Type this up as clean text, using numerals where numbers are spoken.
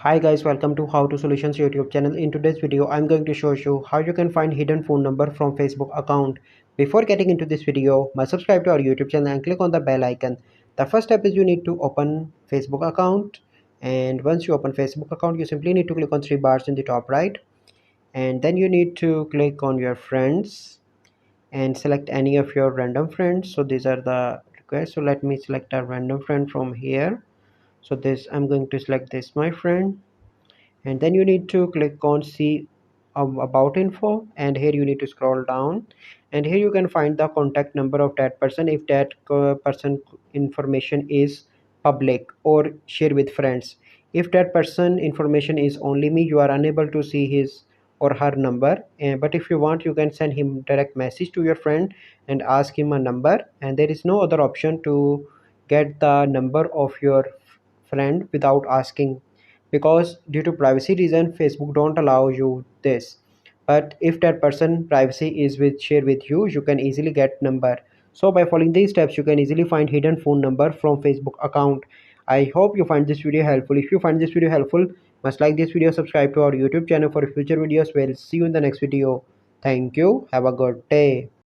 Hi guys, welcome to How to Solutions YouTube channel. In today's video, I'm going to show you how you can find hidden phone number from Facebook account. Before getting into this video, must subscribe to our YouTube channel and click on the bell icon. The first step is you need to open Facebook account, and once you open Facebook account, you simply need to click on three bars in the top right, and then you need to click on your friends and select any of your random friends. So these are the requests. So let me select a random friend from here. So this I'm going to select this my friend, and then you need to click on see about info, and here you need to scroll down, and here you can find the contact number of that person if that person information is public or share with friends. If that person information is only me, you are unable to see his or her number, but if you want, you can send him direct message to your friend and ask him a number, and there is no other option to get the number of your friend without asking, because due to privacy reason Facebook don't allow you this. But if that person privacy is with share with you, you can easily get number. So by following these steps, you can easily find hidden phone number from Facebook account. I hope you find this video helpful. If you find this video helpful, must like this video, subscribe to our YouTube channel for future videos. We'll see you in the next video. Thank you, have a good day.